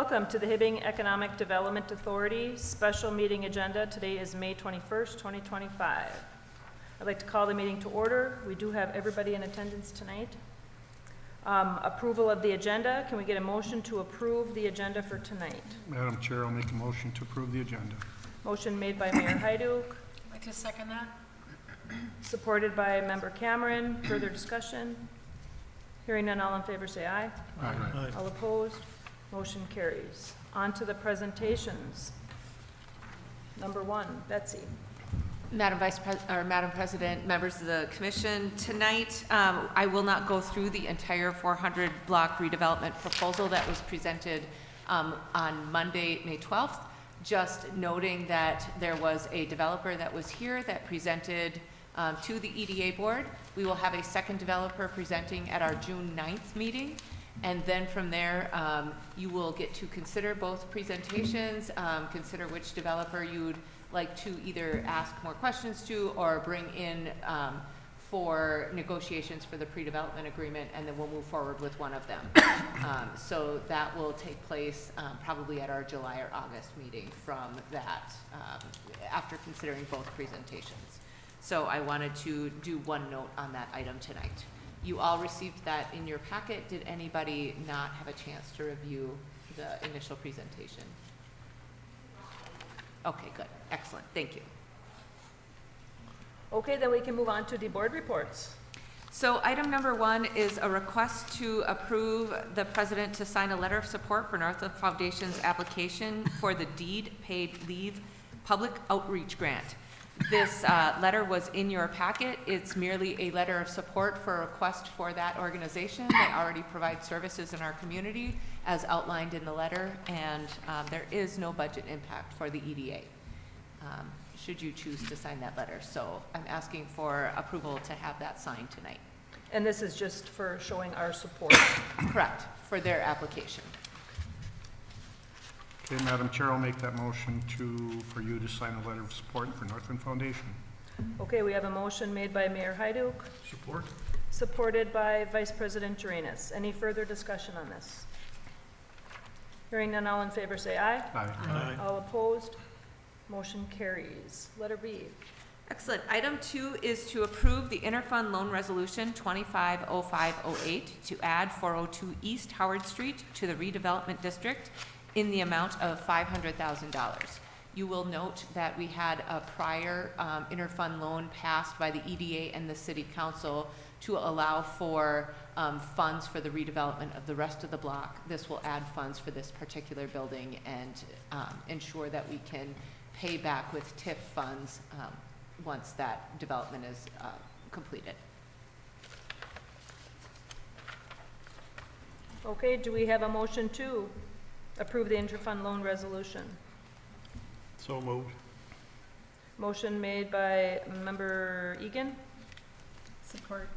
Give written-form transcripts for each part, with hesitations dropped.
welcome to the Hibbing Economic Development Authority special meeting agenda. Today is May 21st, 2025. I'd like to call the meeting to order. We do have everybody in attendance tonight. Approval of the agenda. Can we get a motion to approve the agenda for tonight? Madam Chair, I'll make a motion to approve the agenda. Motion made by Mayor Hyduk, I'd like to second that. supported by Member Cameron. Further discussion? Hearing none, all in favor say aye. Aye. All opposed? Motion carries. On to the presentations. Number one, Betsy. Madam President, members of the Commission, tonight I will not go through the entire 400 block redevelopment proposal that was presented on Monday, May 12th, just noting that there was a developer that was here that presented to the EDA board. We will have a second developer presenting at our June 9th meeting. And then from there, you will get to consider both presentations, consider which developer you'd like to either ask more questions to or bring in for negotiations for the pre-development agreement, and then we'll move forward with one of them. So that will take place probably at our July or August meeting from that, after considering both presentations. So I wanted to do one note on that item tonight. You all received that in your packet. Did anybody not have a chance to review the initial presentation? Okay, good. Excellent. Thank you. Okay, then we can move on to the board reports. So item number one is a request to approve the president to sign a letter of support for Northland Foundation's application for the deed paid leave public outreach grant. This letter was in your packet. It's merely a letter of support for a request for that organization. They already provide services in our community as outlined in the letter, and there is no budget impact for the EDA should you choose to sign that letter. So I'm asking for approval to have that signed tonight. And this is just for showing our support. Correct, for their application. Okay, Madam Chair, I'll make that motion for you to sign a letter of support for Northland Foundation. Okay, we have a motion made by Mayor Hyduk, Support. supported by Vice President Jaranis. Any further discussion on this? Hearing none, all in favor say aye. Aye. All opposed? Motion carries. Letter B. Excellent. Item 2 is to approve the interfund loan resolution 250508 to add 402 East Howard Street to the redevelopment district in the amount of $500,000. You will note that we had a prior interfund loan passed by the EDA and the City Council to allow for funds for the redevelopment of the rest of the block. This will add funds for this particular building and ensure that we can pay back with TIF funds once that development is completed. Okay, do we have a motion to approve the interfund loan resolution? So moved. Motion made by Member Egan, Support.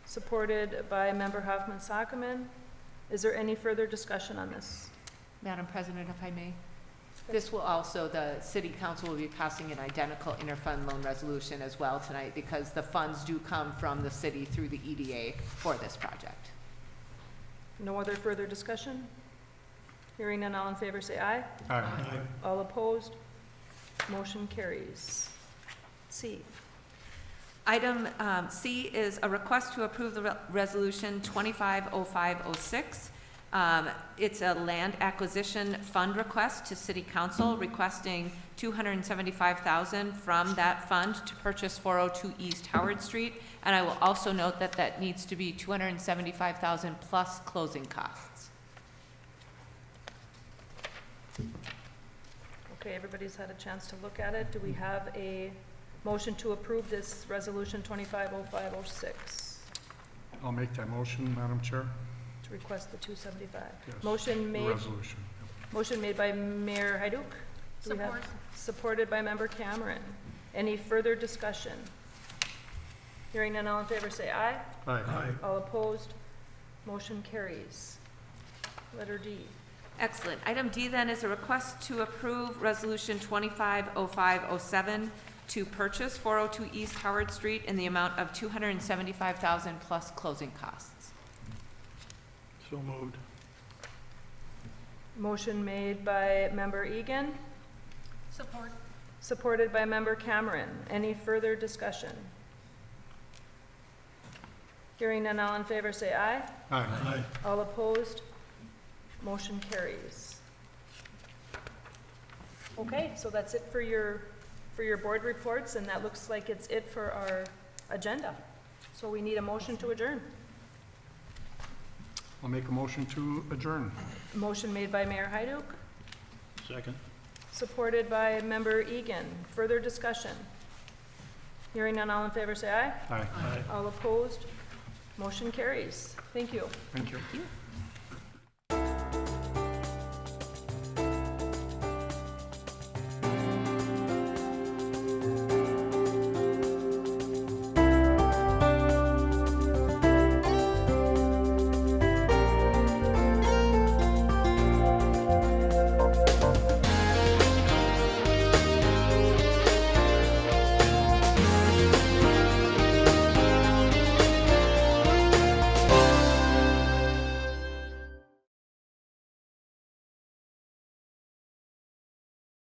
supported by Member Hoffman-Sockman. Is there any further discussion on this? Madam President, if I may. This will also, the City Council will be passing an identical interfund loan resolution as well tonight because the funds do come from the city through the EDA for this project. No other further discussion? Hearing none, all in favor say aye. Aye. All opposed? Motion carries. C. Item C is a request to approve the resolution 250506. It's a land acquisition fund request to City Council requesting $275,000 from that fund to purchase 402 East Howard Street. And I will also note that that needs to be $275,000 plus closing costs. Okay, everybody's had a chance to look at it. Do we have a motion to approve this resolution 250506 I'll make that motion, Madam Chair. to request the 275? Yes. Motion The made. resolution. Motion made by Mayor Hyduk. Do we have- Support. Supported by Member Cameron. Any further discussion? Hearing none, all in favor say aye. Aye. All opposed? Motion carries. Letter D. Excellent. Item D then is a request to approve resolution 250507 to purchase 402 East Howard Street in the amount of $275,000 plus closing costs. So moved. Motion made by Member Egan, Support. supported by Member Cameron. Any further discussion? Hearing none, all in favor say aye. Aye. All opposed? Motion carries. Okay, so that's it for your board reports, and that looks like it's it for our agenda. So we need a motion to adjourn. I'll make a motion to adjourn. Motion made by Mayor Hyduk, Second. supported by Member Egan. Further discussion? Hearing none, all in favor say aye. Aye. All opposed? Motion carries. Thank you. Thank you.